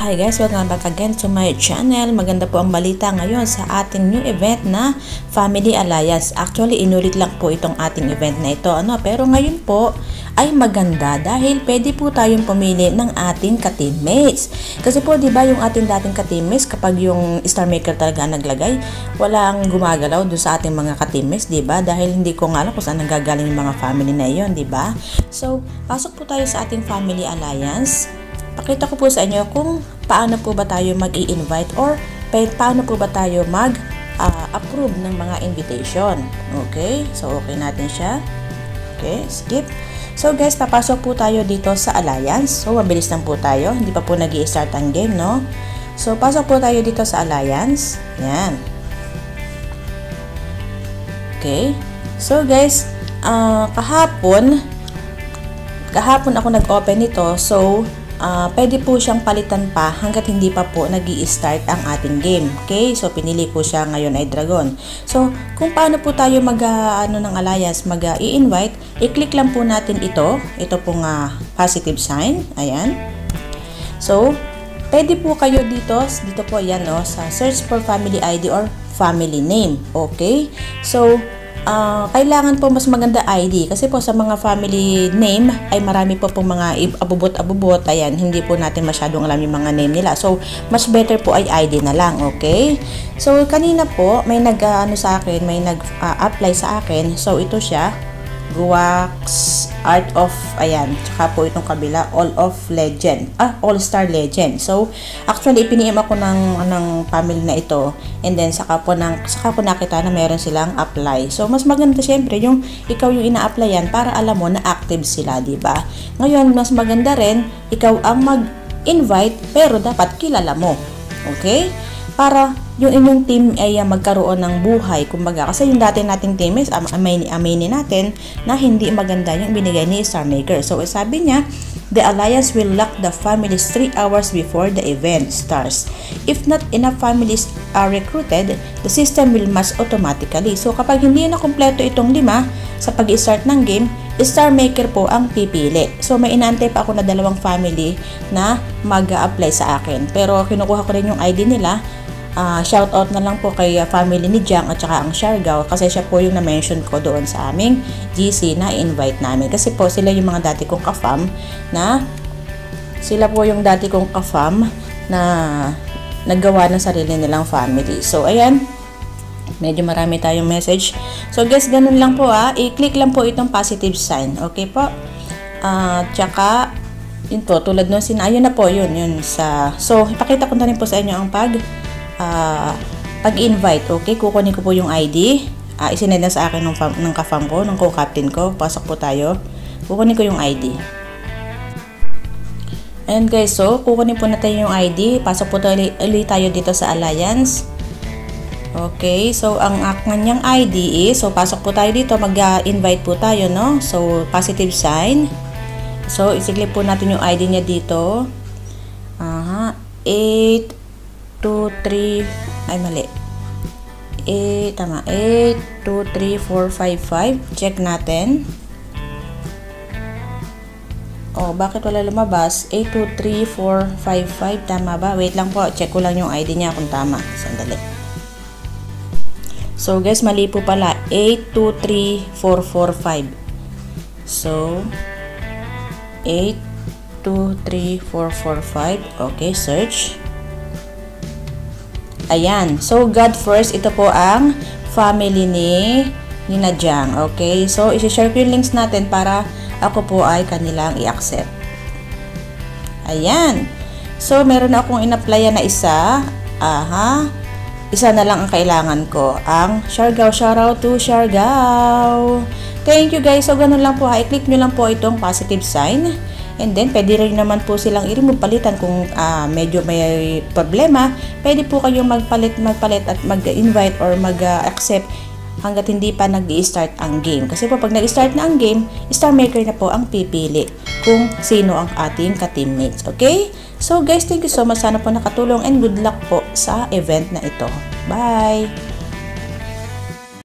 Hi guys, welcome back again to my channel. Maganda po ang balita ngayon sa ating new event na Family Alliance. Actually, inulit lang po itong ating event na ito. Pero ngayon po ay maganda dahil pwede po tayong pumili ng ating ka-teammates. Kasi po, di ba yung ating dating ka-teammates, kapag yung Star Maker talaga naglagay, walang gumagalaw doon sa ating mga ka-teammates, di ba? Dahil hindi ko nga alam kung saan nanggagaling yung mga family na iyon, di ba? So, pasok po tayo sa ating Family Alliance. Pakita ko po sa inyo kung paano po ba tayo mag-i-invite or paano po ba tayo mag-approve ng mga invitation. Okay? So, okay natin siya. Okay, skip. So, guys, papasok po tayo dito sa Alliance. So, mabilis lang po tayo. Hindi pa po nag-i-start ang game, no? So, pasok po tayo dito sa Alliance. Yan. Okay. So, guys, kahapon ako nag-open nito. So, pwede po siyang palitan pa hanggat hindi pa po nag-i-start ang ating game. Okay? So, pinili ko siya ngayon ay Dragon. So, kung paano po tayo ng Alliance, mag-i-invite, i-click lang po natin ito. Ito pong positive sign. Ayan. So, pwede po kayo dito po yan, no, sa search for family ID or family name. Okay? So, kailangan po mas maganda ID kasi po sa mga family name ay marami po pong mga abubot-abubot. Ayan, hindi po natin masyadong alam yung mga name nila. So, mas better po ay ID na lang, okay? So, kanina po may nag-apply sa akin. So, ito siya, Guax Art of, ayan, tsaka po itong kabila, All Star Legend. So, actually, ipiniim ako ng family na ito, and then saka ko nakita na meron silang apply. So, mas maganda syempre yung ikaw yung ina-applyan para alam mo na active sila, di ba? Ngayon, mas maganda rin ikaw ang mag-invite pero dapat kilala mo. Okay? Para yung inyong team ay magkaroon ng buhay, kumbaga. Kasi yung dati nating teammates, aminin natin na hindi maganda yung binigay ni Star Maker. So, sabi niya, the Alliance will lock the families 3 hours before the event starts. If not enough families are recruited, the system will match automatically. So, kapag hindi na kompleto itong 5 sa pag-start ng game, Star Maker po ang pipili. So, may inaantay pa ako na 2 family na mag-a-apply sa akin. Pero, kinukuha ko rin yung ID nila. Shoutout na lang po kay family ni Jiang at saka ang Siargao kasi siya po yung na-mention ko doon sa aming GC na invite namin. Kasi po sila yung mga dati kong ka-fam na naggawa ng sarili nilang family. So, ayan. Medyo marami tayong message. So, guys, ganun lang po i-click lang po itong positive sign. Okay po? Tsaka, yun po, tulad nun, ayun na po, yun so, ipakita ko na rin po sa inyo ang pag-invite. Okay, kukunin ko po yung ID. Isinend na sa akin ng ka-fam ko, ng co-captain ko. Pasok po tayo. Kukunin ko yung ID. Ayan guys, so kukunin po natin yung ID. Pasok po ulit tayo dito sa Alliance. Okay, so ang kanyang ID is, so pasok po tayo dito, mag-invite po tayo, no? So, positive sign. So, isiklik po natin yung ID niya dito. 8 2, 3, ay mali. 8, 2, 3, 4, 5, 5. Check natin. Oh, bakit wala lumabas? 8, 2, 3, 4, 5, 5. Tama ba? Wait lang po. Check ko lang yung ID niya kung tama. Sandali. So, guys, mali po pala. 8, 2, 3, 4, 4, 5. So, 8, 2, 3, 4, 4, 5. Okay, search. Ayan. So, God First, ito po ang family ni Nina Jiang. Okay? So, isi-share ko yung links natin para ako po ay kanilang i-accept. Ayan. So, meron akong in-applyan na isa. Isa na lang ang kailangan ko. Ang Siargao. Shoutout to Siargao. Thank you guys. So, ganun lang po. I-click nyo lang po itong positive sign. And then, pwede rin naman po silang i-remove, palitan kung medyo may problema. Pwede po kayong magpalit at mag-invite or mag-accept hanggat hindi pa nag-i-start ang game. Kasi po, pag nag-start na ang game, Star Maker na po ang pipili kung sino ang ating ka-teammates. Okay? So, guys, thank you so much. Sana po nakatulong and good luck po sa event na ito. Bye!